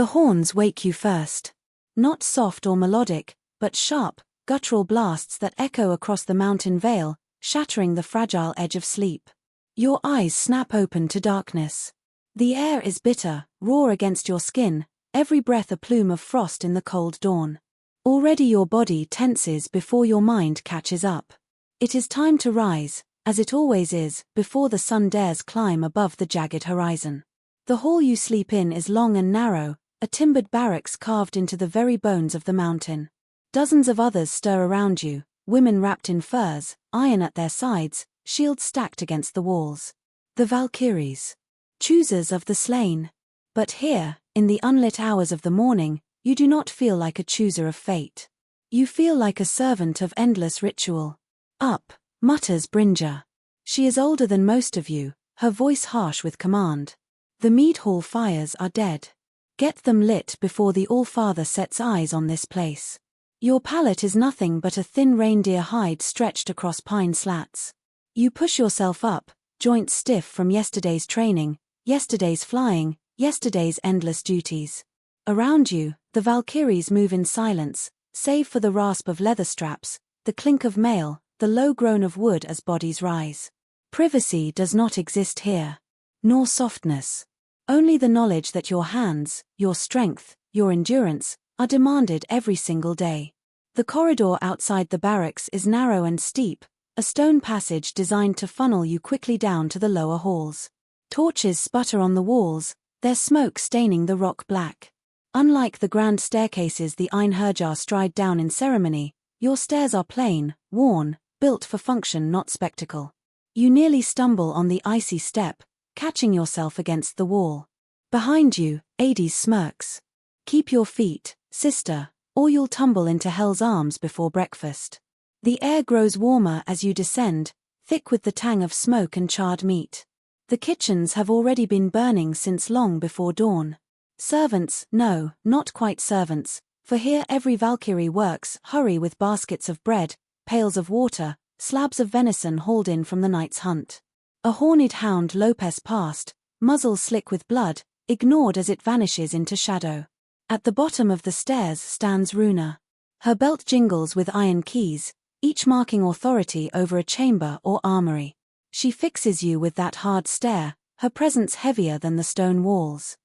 The horns wake you first. Not soft or melodic, but sharp, guttural blasts that echo across the mountain vale, shattering the fragile edge of sleep. Your eyes snap open to darkness. The air is bitter, raw against your skin, every breath a plume of frost in the cold dawn. Already your body tenses before your mind catches up. It is time to rise, as it always is, before the sun dares climb above the jagged horizon. The hall you sleep in is long and narrow, a timbered barracks carved into the very bones of the mountain. Dozens of others stir around you, women wrapped in furs, iron at their sides, shields stacked against the walls. The Valkyries. Choosers of the slain. But here, in the unlit hours of the morning, you do not feel like a chooser of fate. You feel like a servant of endless ritual. Up, mutters Brinja. She is older than most of you, her voice harsh with command. The mead hall fires are dead. Get them lit before the All-Father sets eyes on this place. Your pallet is nothing but a thin reindeer hide stretched across pine slats. You push yourself up, joints stiff from yesterday's training, yesterday's flying, yesterday's endless duties. Around you, the Valkyries move in silence, save for the rasp of leather straps, the clink of mail, the low groan of wood as bodies rise. Privacy does not exist here. Nor softness. Only the knowledge that your hands, your strength, your endurance, are demanded every single day. The corridor outside the barracks is narrow and steep, a stone passage designed to funnel you quickly down to the lower halls. Torches sputter on the walls, their smoke staining the rock black. Unlike the grand staircases the Einherjar stride down in ceremony, your stairs are plain, worn, built for function not spectacle. You nearly stumble on the icy step, catching yourself against the wall. Behind you, Hades smirks. Keep your feet, sister, or you'll tumble into hell's arms before breakfast. The air grows warmer as you descend, thick with the tang of smoke and charred meat. The kitchens have already been burning since long before dawn. Servants, no, not quite servants, for here every Valkyrie works, hurry with baskets of bread, pails of water, slabs of venison hauled in from the night's hunt. A horned hound lopes past, muzzle slick with blood, ignored as it vanishes into shadow. At the bottom of the stairs stands Runa. Her belt jingles with iron keys, each marking authority over a chamber or armory. She fixes you with that hard stare, her presence heavier than the stone walls.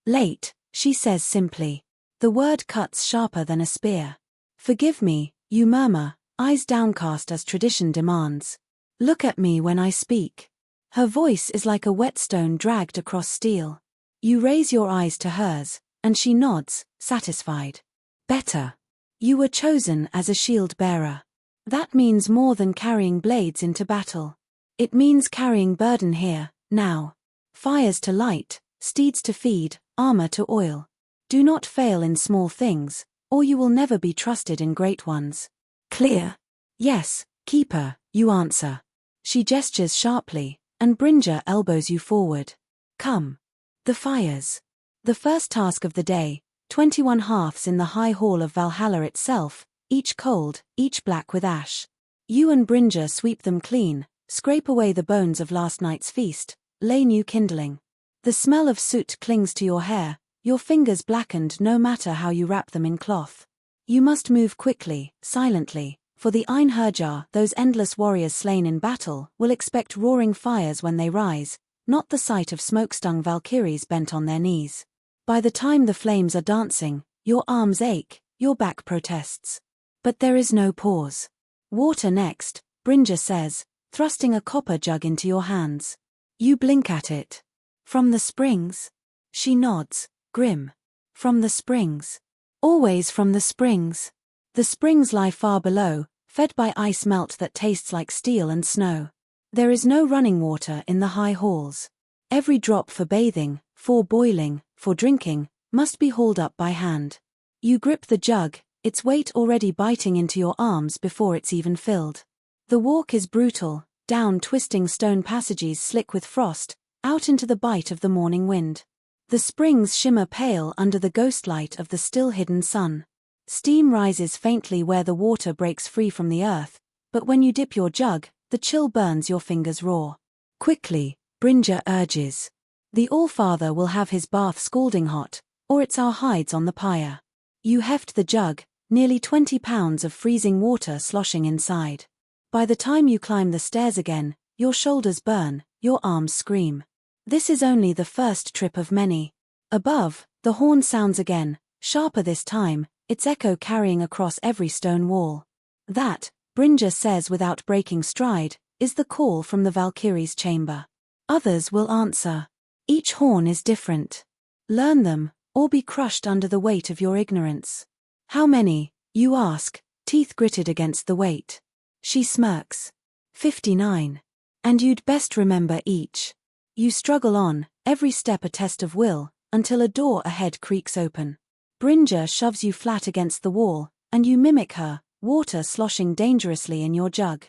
Late, she says simply. The word cuts sharper than a spear. Forgive me, you murmur, eyes downcast as tradition demands. Look at me when I speak. Her voice is like a whetstone dragged across steel. You raise your eyes to hers, and she nods, satisfied. Better. You were chosen as a shield bearer. That means more than carrying blades into battle. It means carrying burden here, now. Fires to light, steeds to feed, armor to oil. Do not fail in small things, or you will never be trusted in great ones. Clear? Yes, keeper, you answer. She gestures sharply, and Brinja elbows you forward. Come. The fires. The first task of the day, 21 hearths in the high hall of Valhalla itself, each cold, each black with ash. You and Brinja sweep them clean, scrape away the bones of last night's feast, lay new kindling. The smell of soot clings to your hair, your fingers blackened no matter how you wrap them in cloth. You must move quickly, silently, for the Einherjar, those endless warriors slain in battle, will expect roaring fires when they rise, not the sight of smoke-stung Valkyries bent on their knees. By the time the flames are dancing, your arms ache, your back protests. But there is no pause. Water next, Brinja says, thrusting a copper jug into your hands. You blink at it. From the springs? She nods, grim. From the springs. Always from the springs. The springs lie far below, fed by ice melt that tastes like steel and snow. There is no running water in the high halls. Every drop for bathing, for boiling, for drinking, must be hauled up by hand. You grip the jug, its weight already biting into your arms before it's even filled. The walk is brutal, down twisting stone passages slick with frost, out into the bite of the morning wind. The springs shimmer pale under the ghost light of the still-hidden sun. Steam rises faintly where the water breaks free from the earth, but when you dip your jug, the chill burns your fingers raw. Quickly, Brinja urges. The All-Father will have his bath scalding hot, or it's our hides on the pyre. You heft the jug, nearly 20 pounds of freezing water sloshing inside. By the time you climb the stairs again, your shoulders burn, your arms scream. This is only the first trip of many. Above, the horn sounds again, sharper this time, its echo carrying across every stone wall. That, Brinja says without breaking stride, is the call from the Valkyrie's chamber. Others will answer. Each horn is different. Learn them, or be crushed under the weight of your ignorance. How many, you ask, teeth gritted against the weight. She smirks. 59. And you'd best remember each. You struggle on, every step a test of will, until a door ahead creaks open. Brinja shoves you flat against the wall, and you mimic her, water sloshing dangerously in your jug.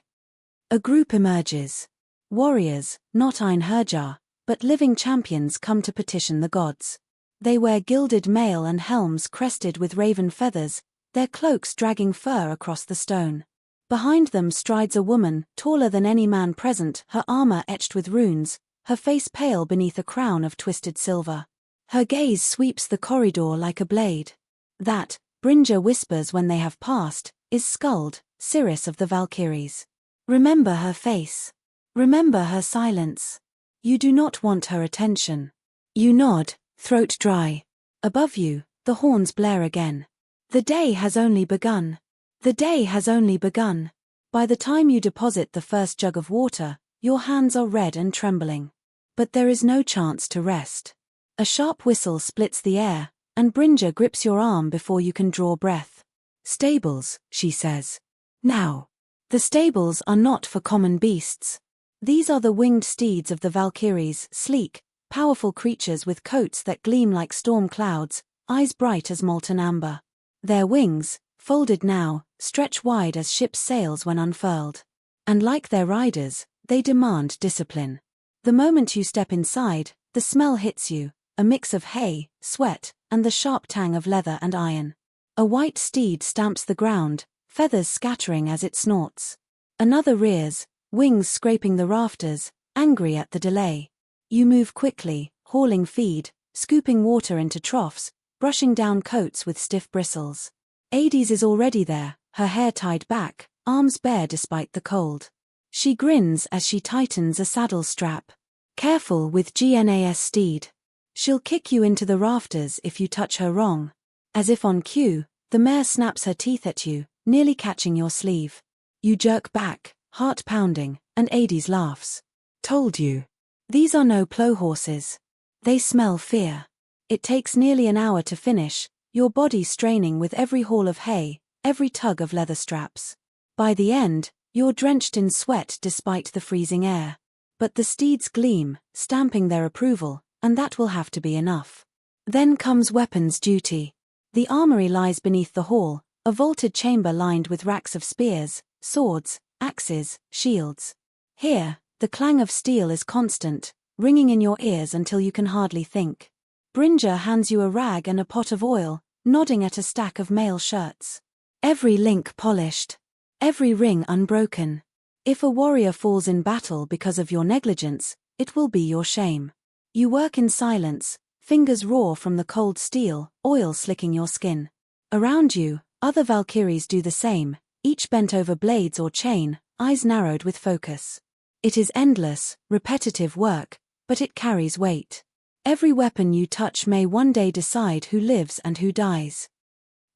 A group emerges. Warriors, not Einherjar, but living champions come to petition the gods. They wear gilded mail and helms crested with raven feathers, their cloaks dragging fur across the stone. Behind them strides a woman, taller than any man present, her armor etched with runes, her face pale beneath a crown of twisted silver. Her gaze sweeps the corridor like a blade. That, Brinja whispers when they have passed, is Skuld, Cirrus of the Valkyries. Remember her face. Remember her silence. You do not want her attention. You nod, throat dry. Above you, the horns blare again. The day has only begun. The day has only begun. By the time you deposit the first jug of water, your hands are red and trembling. But there is no chance to rest. A sharp whistle splits the air, and Brinja grips your arm before you can draw breath. Stables, she says. Now. The stables are not for common beasts. These are the winged steeds of the Valkyries, sleek, powerful creatures with coats that gleam like storm clouds, eyes bright as molten amber. Their wings, folded now, stretch wide as ships' sails when unfurled. And like their riders, they demand discipline. The moment you step inside, the smell hits you, a mix of hay, sweat, and the sharp tang of leather and iron. A white steed stamps the ground, feathers scattering as it snorts. Another rears, wings scraping the rafters, angry at the delay. You move quickly, hauling feed, scooping water into troughs, brushing down coats with stiff bristles. Adis is already there, her hair tied back, arms bare despite the cold. She grins as she tightens a saddle strap. Careful with Gnas steed. She'll kick you into the rafters if you touch her wrong. As if on cue, the mare snaps her teeth at you, nearly catching your sleeve. You jerk back, heart pounding, and Adis laughs. Told you. These are no plough horses. They smell fear. It takes nearly an hour to finish, your body straining with every haul of hay, every tug of leather straps. By the end, you're drenched in sweat despite the freezing air. But the steeds gleam, stamping their approval, and that will have to be enough. Then comes weapons duty. The armory lies beneath the hall, a vaulted chamber lined with racks of spears, swords, axes, shields. Here, the clang of steel is constant, ringing in your ears until you can hardly think. Brinja hands you a rag and a pot of oil, nodding at a stack of mail shirts. Every link polished. Every ring unbroken. If a warrior falls in battle because of your negligence, it will be your shame. You work in silence, fingers raw from the cold steel, oil slicking your skin. Around you, other Valkyries do the same, each bent over blades or chain, eyes narrowed with focus. It is endless, repetitive work, but it carries weight. Every weapon you touch may one day decide who lives and who dies.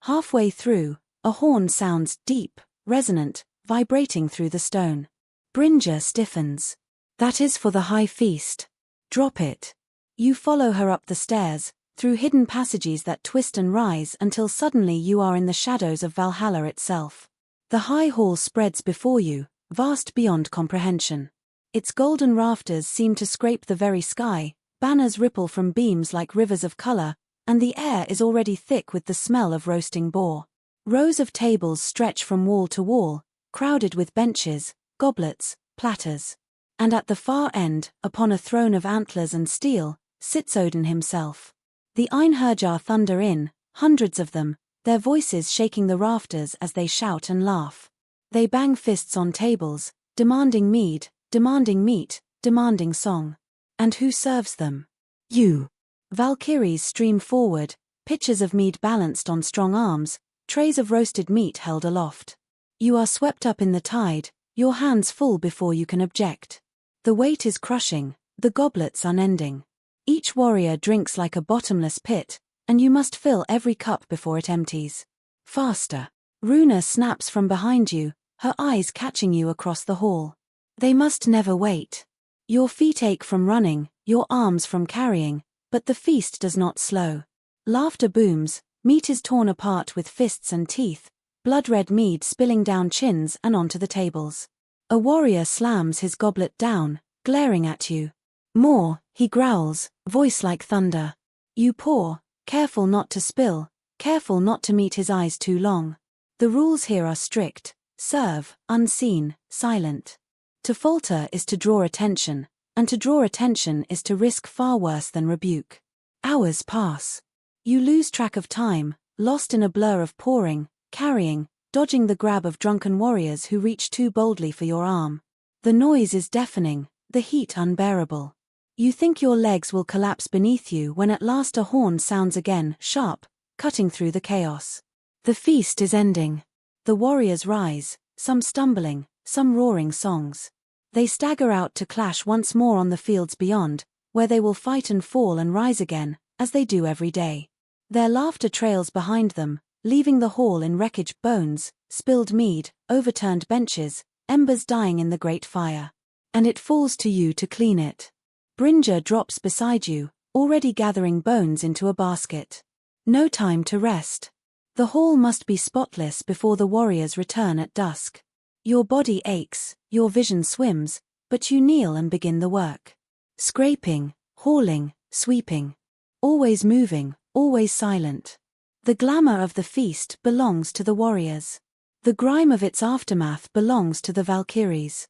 Halfway through, a horn sounds deep, resonant, vibrating through the stone. Brinja stiffens. That is for the high feast. Drop it. You follow her up the stairs, through hidden passages that twist and rise until suddenly you are in the shadows of Valhalla itself. The high hall spreads before you, vast beyond comprehension. Its golden rafters seem to scrape the very sky, banners ripple from beams like rivers of color, and the air is already thick with the smell of roasting boar. Rows of tables stretch from wall to wall, crowded with benches, goblets, platters. And at the far end, upon a throne of antlers and steel, sits Odin himself. The Einherjar thunder in, hundreds of them, their voices shaking the rafters as they shout and laugh. They bang fists on tables, demanding mead, demanding meat, demanding song. And who serves them? You. Valkyries stream forward, pitchers of mead balanced on strong arms, trays of roasted meat held aloft. You are swept up in the tide, your hands full before you can object. The weight is crushing, the goblets unending. Each warrior drinks like a bottomless pit, and you must fill every cup before it empties. Faster. Runa snaps from behind you, her eyes catching you across the hall. They must never wait. Your feet ache from running, your arms from carrying, but the feast does not slow. Laughter booms, meat is torn apart with fists and teeth, blood-red mead spilling down chins and onto the tables. A warrior slams his goblet down, glaring at you. More, he growls, voice like thunder. You pour, careful not to spill, careful not to meet his eyes too long. The rules here are strict: serve, unseen, silent. To falter is to draw attention, and to draw attention is to risk far worse than rebuke. Hours pass. You lose track of time, lost in a blur of pouring, carrying, dodging the grab of drunken warriors who reach too boldly for your arm. The noise is deafening, the heat unbearable. You think your legs will collapse beneath you when at last a horn sounds again, sharp, cutting through the chaos. The feast is ending. The warriors rise, some stumbling, some roaring songs. They stagger out to clash once more on the fields beyond, where they will fight and fall and rise again, as they do every day. Their laughter trails behind them, leaving the hall in wreckage: bones, spilled mead, overturned benches, embers dying in the great fire. And it falls to you to clean it. Brinja drops beside you, already gathering bones into a basket. No time to rest. The hall must be spotless before the warriors return at dusk. Your body aches, your vision swims, but you kneel and begin the work. Scraping, hauling, sweeping. Always moving, always silent. The glamour of the feast belongs to the warriors. The grime of its aftermath belongs to the Valkyries.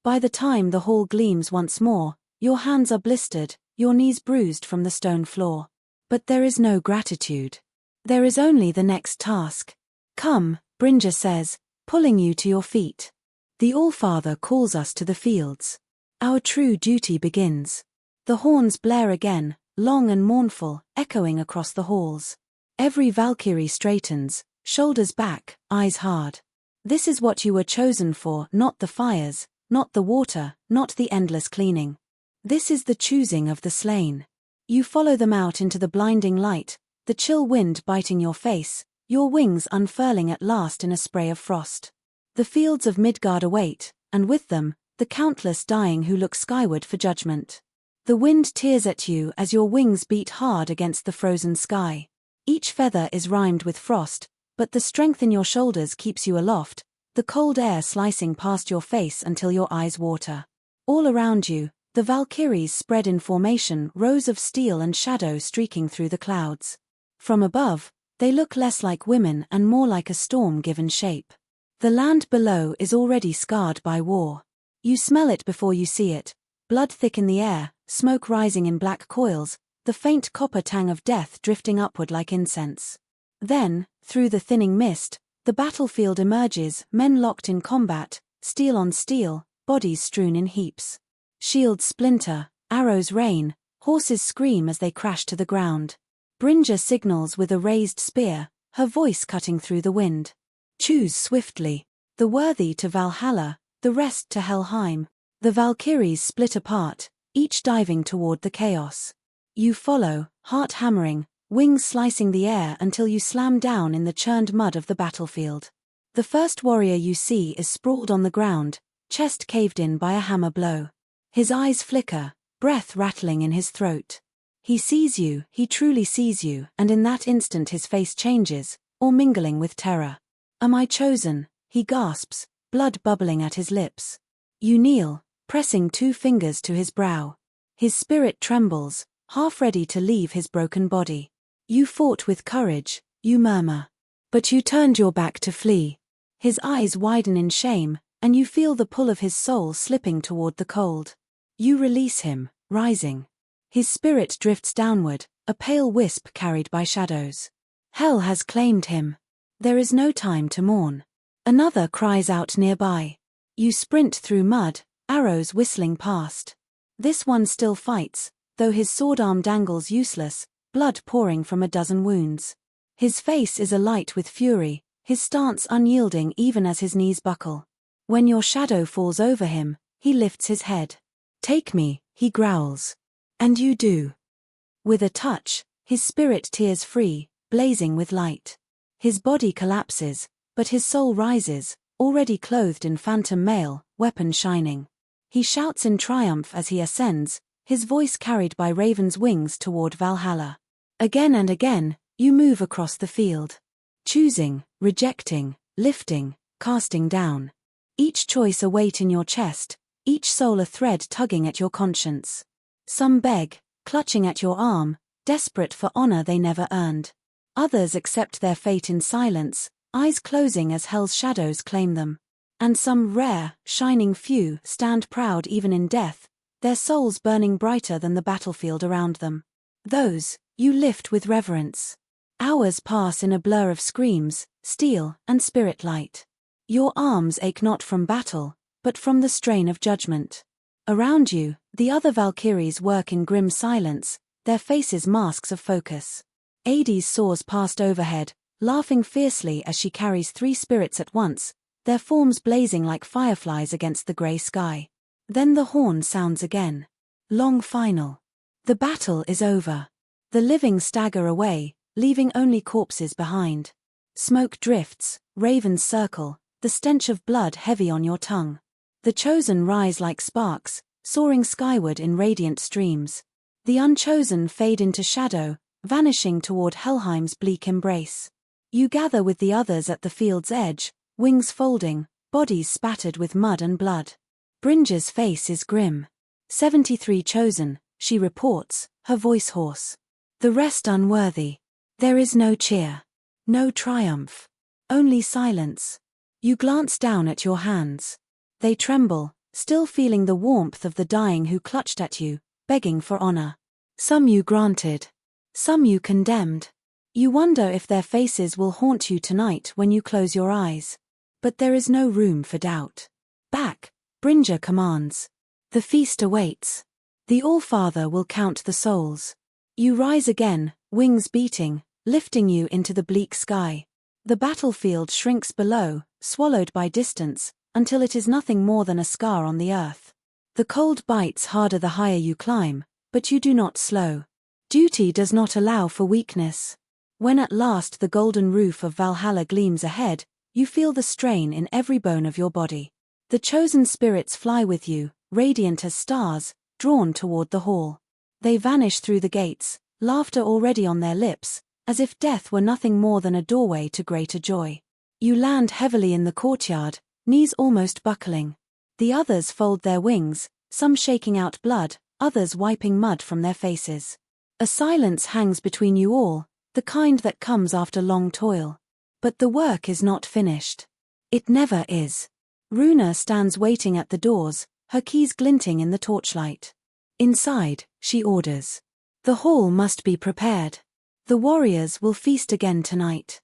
By the time the hall gleams once more, your hands are blistered, your knees bruised from the stone floor. But there is no gratitude. There is only the next task. Come, Brinja says, pulling you to your feet. The Allfather calls us to the fields. Our true duty begins. The horns blare again, long and mournful, echoing across the halls. Every Valkyrie straightens, shoulders back, eyes hard. This is what you were chosen for: not the fires, not the water, not the endless cleaning. This is the choosing of the slain. You follow them out into the blinding light, the chill wind biting your face, your wings unfurling at last in a spray of frost. The fields of Midgard await, and with them, the countless dying who look skyward for judgment. The wind tears at you as your wings beat hard against the frozen sky. Each feather is rimed with frost, but the strength in your shoulders keeps you aloft, the cold air slicing past your face until your eyes water. All around you, the Valkyries spread in formation, rows of steel and shadow streaking through the clouds. From above, they look less like women and more like a storm given shape. The land below is already scarred by war. You smell it before you see it, blood thick in the air, smoke rising in black coils, the faint copper tang of death drifting upward like incense. Then, through the thinning mist, the battlefield emerges, men locked in combat, steel on steel, bodies strewn in heaps. Shields splinter, arrows rain, horses scream as they crash to the ground. Brinja signals with a raised spear, her voice cutting through the wind. Choose swiftly. The worthy to Valhalla, the rest to Helheim. The Valkyries split apart, each diving toward the chaos. You follow, heart hammering, wings slicing the air until you slam down in the churned mud of the battlefield. The first warrior you see is sprawled on the ground, chest caved in by a hammer blow. His eyes flicker, breath rattling in his throat. He sees you, he truly sees you, and in that instant his face changes, or mingling with terror. Am I chosen? He gasps, blood bubbling at his lips. You kneel, pressing 2 fingers to his brow. His spirit trembles, half ready to leave his broken body. You fought with courage, you murmur. But you turned your back to flee. His eyes widen in shame, and you feel the pull of his soul slipping toward the cold. You release him, rising. His spirit drifts downward, a pale wisp carried by shadows. Hell has claimed him. There is no time to mourn. Another cries out nearby. You sprint through mud, arrows whistling past. This one still fights, though his sword arm dangles useless, blood pouring from a dozen wounds. His face is alight with fury, his stance unyielding even as his knees buckle. When your shadow falls over him, he lifts his head. "Take me," he growls. And you do. With a touch, his spirit tears free, blazing with light. His body collapses, but his soul rises, already clothed in phantom mail, weapon shining. He shouts in triumph as he ascends, his voice carried by raven's wings toward Valhalla. Again and again, you move across the field. Choosing, rejecting, lifting, casting down. Each choice a weight in your chest, each soul a thread tugging at your conscience. Some beg, clutching at your arm, desperate for honor they never earned. Others accept their fate in silence, eyes closing as hell's shadows claim them. And some rare, shining few stand proud even in death, their souls burning brighter than the battlefield around them. Those, you lift with reverence. Hours pass in a blur of screams, steel, and spirit light. Your arms ache not from battle, but from the strain of judgment. Around you, the other Valkyries work in grim silence, their faces masks of focus. Adie's soars past overhead, laughing fiercely as she carries 3 spirits at once, their forms blazing like fireflies against the grey sky. Then the horn sounds again. Long final. The battle is over. The living stagger away, leaving only corpses behind. Smoke drifts, ravens circle, the stench of blood heavy on your tongue. The chosen rise like sparks, soaring skyward in radiant streams. The unchosen fade into shadow, vanishing toward Helheim's bleak embrace. You gather with the others at the field's edge, wings folding, bodies spattered with mud and blood. Brynja's face is grim. 73 chosen, she reports, her voice hoarse. The rest unworthy. There is no cheer. No triumph. Only silence. You glance down at your hands. They tremble, still feeling the warmth of the dying who clutched at you, begging for honor. Some you granted. Some you condemned. You wonder if their faces will haunt you tonight when you close your eyes. But there is no room for doubt. Back, Brynja commands. The feast awaits. The All-Father will count the souls. You rise again, wings beating, lifting you into the bleak sky. The battlefield shrinks below, swallowed by distance, until it is nothing more than a scar on the earth. The cold bites harder the higher you climb, but you do not slow. Duty does not allow for weakness. When at last the golden roof of Valhalla gleams ahead, you feel the strain in every bone of your body. The chosen spirits fly with you, radiant as stars, drawn toward the hall. They vanish through the gates, laughter already on their lips, as if death were nothing more than a doorway to greater joy. You land heavily in the courtyard, knees almost buckling. The others fold their wings, some shaking out blood, others wiping mud from their faces. A silence hangs between you all, the kind that comes after long toil. But the work is not finished. It never is. Runa stands waiting at the doors, her keys glinting in the torchlight. Inside, she orders. The hall must be prepared. The warriors will feast again tonight.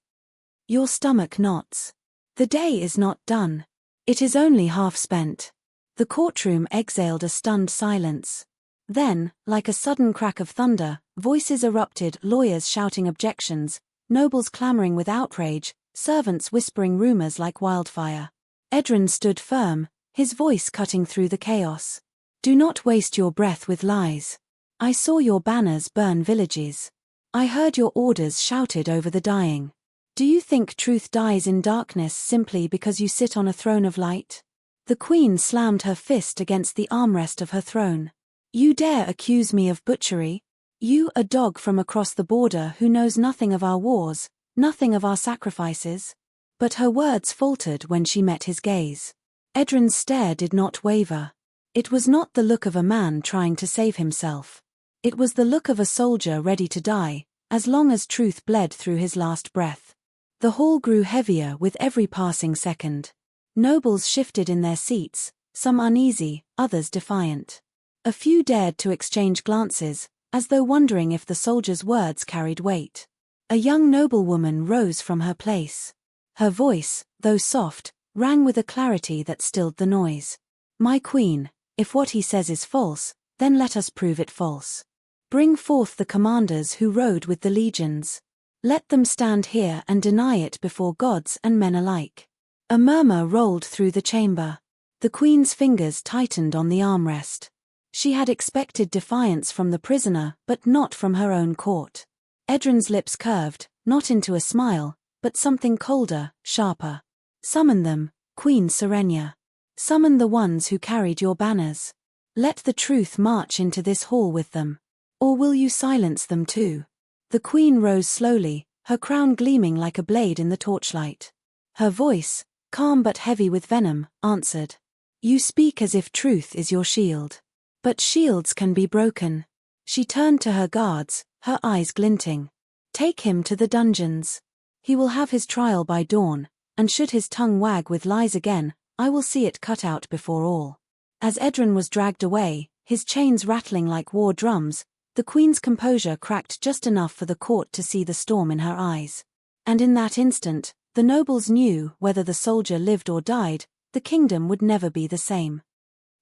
Your stomach knots. The day is not done. It is only half spent. The courtroom exhaled a stunned silence. Then, like a sudden crack of thunder, voices erupted, lawyers shouting objections, nobles clamoring with outrage, servants whispering rumors like wildfire. Edrin stood firm, his voice cutting through the chaos. Do not waste your breath with lies. I saw your banners burn villages. I heard your orders shouted over the dying. Do you think truth dies in darkness simply because you sit on a throne of light? The queen slammed her fist against the armrest of her throne. You dare accuse me of butchery? You, a dog from across the border who knows nothing of our wars, nothing of our sacrifices? But her words faltered when she met his gaze. Edrin's stare did not waver. It was not the look of a man trying to save himself. It was the look of a soldier ready to die, as long as truth bled through his last breath. The hall grew heavier with every passing second. Nobles shifted in their seats, some uneasy, others defiant. A few dared to exchange glances, as though wondering if the soldier's words carried weight. A young noblewoman rose from her place. Her voice, though soft, rang with a clarity that stilled the noise. My queen, if what he says is false, then let us prove it false. Bring forth the commanders who rode with the legions. Let them stand here and deny it before gods and men alike." A murmur rolled through the chamber. The queen's fingers tightened on the armrest. She had expected defiance from the prisoner, but not from her own court. Edrin's lips curved, not into a smile, but something colder, sharper. "Summon them, Queen Serenia. Summon the ones who carried your banners. Let the truth march into this hall with them. Or will you silence them too?" The queen rose slowly, her crown gleaming like a blade in the torchlight. Her voice, calm but heavy with venom, answered. "You speak as if truth is your shield. But shields can be broken." She turned to her guards, her eyes glinting. "Take him to the dungeons. He will have his trial by dawn, and should his tongue wag with lies again, I will see it cut out before all." As Edrin was dragged away, his chains rattling like war drums, the queen's composure cracked just enough for the court to see the storm in her eyes. And in that instant, the nobles knew whether the soldier lived or died, the kingdom would never be the same.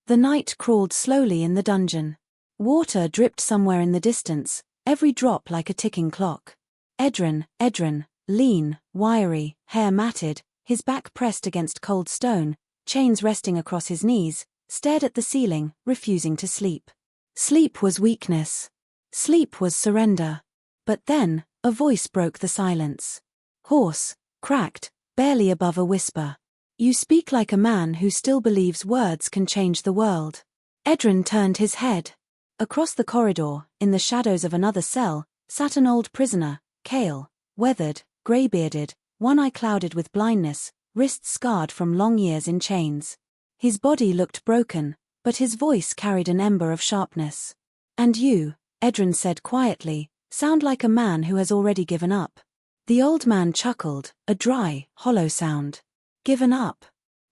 The night crawled slowly in the dungeon. Water dripped somewhere in the distance, every drop like a ticking clock. Edrin, lean, wiry, hair matted, his back pressed against cold stone, chains resting across his knees, stared at the ceiling, refusing to sleep. Sleep was weakness. Sleep was surrender. But then, a voice broke the silence. Hoarse, cracked, barely above a whisper. "You speak like a man who still believes words can change the world." Edrin turned his head. Across the corridor, in the shadows of another cell, sat an old prisoner, pale, weathered, grey-bearded, one eye clouded with blindness, wrists scarred from long years in chains. His body looked broken, but his voice carried an ember of sharpness. "And you," Edrin said quietly, "sound like a man who has already given up." The old man chuckled, a dry, hollow sound. "Given up?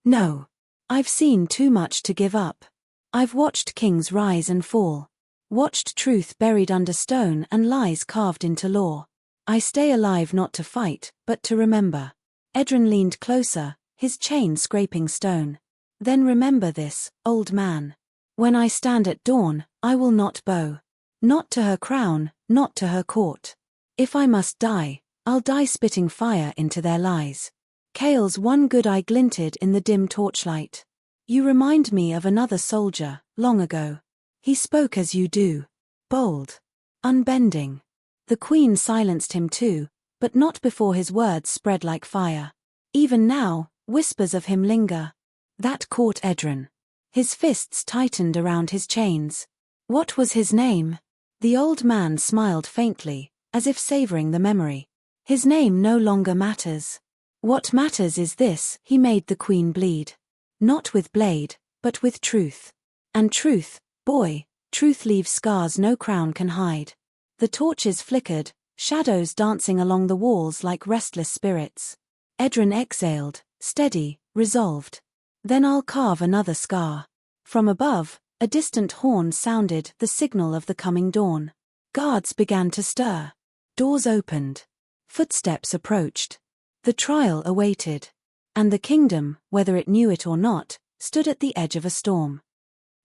No. I've seen too much to give up. I've watched kings rise and fall. Watched truth buried under stone and lies carved into law. I stay alive not to fight, but to remember." Edrin leaned closer, his chain scraping stone. "Then remember this, old man. When I stand at dawn, I will not bow. Not to her crown, not to her court. If I must die, I'll die spitting fire into their lies." Kale's one good eye glinted in the dim torchlight. "You remind me of another soldier, long ago. He spoke as you do. Bold. Unbending." The queen silenced him too, but not before his words spread like fire. Even now, whispers of him linger. That caught Edrin. His fists tightened around his chains. "What was his name?" The old man smiled faintly, as if savoring the memory. "His name no longer matters. What matters is this: he made the queen bleed. Not with blade, but with truth. And truth, boy, truth leaves scars no crown can hide." The torches flickered, shadows dancing along the walls like restless spirits. Edrin exhaled, steady, resolved. "Then I'll carve another scar." From above, a distant horn sounded, the signal of the coming dawn. Guards began to stir. Doors opened. Footsteps approached. The trial awaited. And the kingdom, whether it knew it or not, stood at the edge of a storm.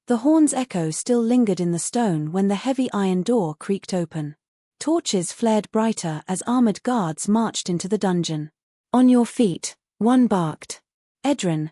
The horn's echo still lingered in the stone when the heavy iron door creaked open. Torches flared brighter as armored guards marched into the dungeon. "On your feet," one barked. Edrin,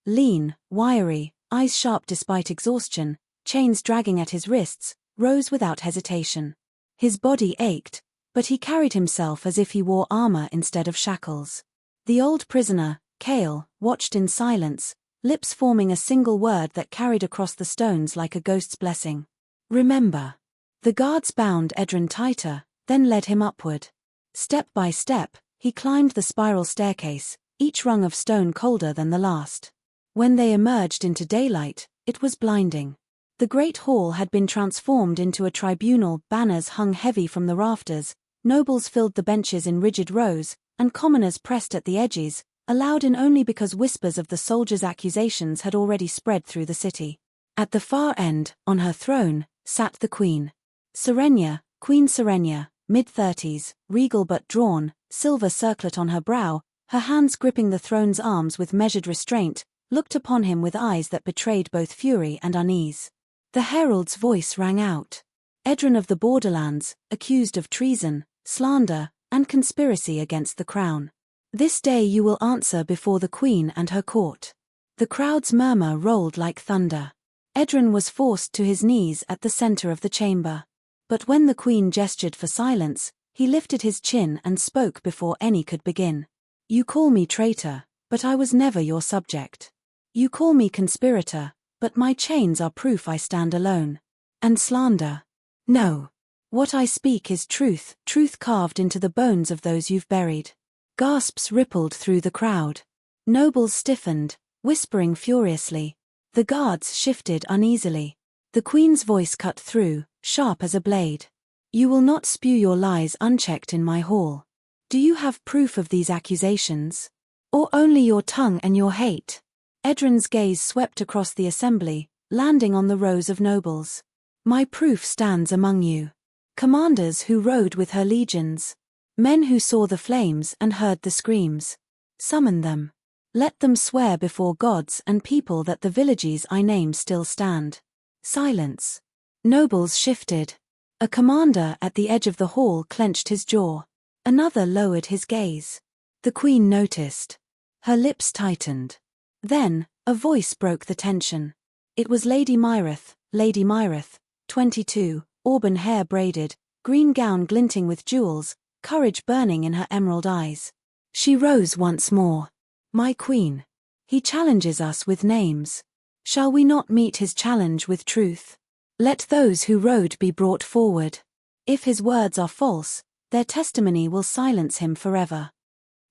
lean, wiry, eyes sharp despite exhaustion, chains dragging at his wrists, rose without hesitation. His body ached, but he carried himself as if he wore armor instead of shackles. The old prisoner, Kale, watched in silence, lips forming a single word that carried across the stones like a ghost's blessing. "Remember." The guards bound Edrin tighter, then led him upward. Step by step, he climbed the spiral staircase, each rung of stone colder than the last. When they emerged into daylight, it was blinding. The great hall had been transformed into a tribunal, banners hung heavy from the rafters, nobles filled the benches in rigid rows, and commoners pressed at the edges, allowed in only because whispers of the soldiers' accusations had already spread through the city. At the far end, on her throne, sat the queen. Serenia, Queen Serenia, mid-30s, regal but drawn, silver circlet on her brow, her hands gripping the throne's arms with measured restraint, looked upon him with eyes that betrayed both fury and unease. The herald's voice rang out. Edrin of the Borderlands, accused of treason, slander, and conspiracy against the crown. This day you will answer before the queen and her court. The crowd's murmur rolled like thunder. Edrin was forced to his knees at the center of the chamber. But when the queen gestured for silence, he lifted his chin and spoke before any could begin. You call me traitor, but I was never your subject. You call me conspirator, but my chains are proof I stand alone. And slander? No. What I speak is truth, truth carved into the bones of those you've buried. Gasps rippled through the crowd. Nobles stiffened, whispering furiously. The guards shifted uneasily. The queen's voice cut through, sharp as a blade. You will not spew your lies unchecked in my hall. Do you have proof of these accusations? Or only your tongue and your hate? Edrin's gaze swept across the assembly, landing on the rows of nobles. My proof stands among you. Commanders who rode with her legions. Men who saw the flames and heard the screams. Summon them. Let them swear before gods and people that the villages I name still stand. Silence. Nobles shifted. A commander at the edge of the hall clenched his jaw. Another lowered his gaze. The queen noticed. Her lips tightened. Then, a voice broke the tension. It was Lady Myrith, 22, auburn hair braided, green gown glinting with jewels, courage burning in her emerald eyes. She rose once more. My queen. He challenges us with names. Shall we not meet his challenge with truth? Let those who rode be brought forward. If his words are false, their testimony will silence him forever.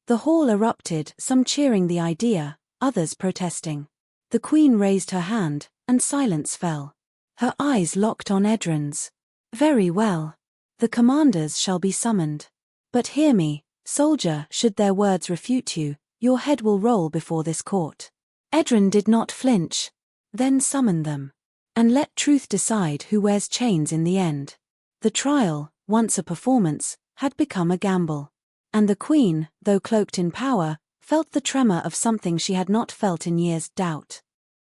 The hall erupted, some cheering the idea, others protesting. The queen raised her hand, and silence fell. Her eyes locked on Edrin's. Very well. The commanders shall be summoned. But hear me, soldier, should their words refute you, your head will roll before this court. Edrin did not flinch. Then summon them. And let truth decide who wears chains in the end. The trial, once a performance, had become a gamble. And the queen, though cloaked in power, felt the tremor of something she had not felt in years: doubt.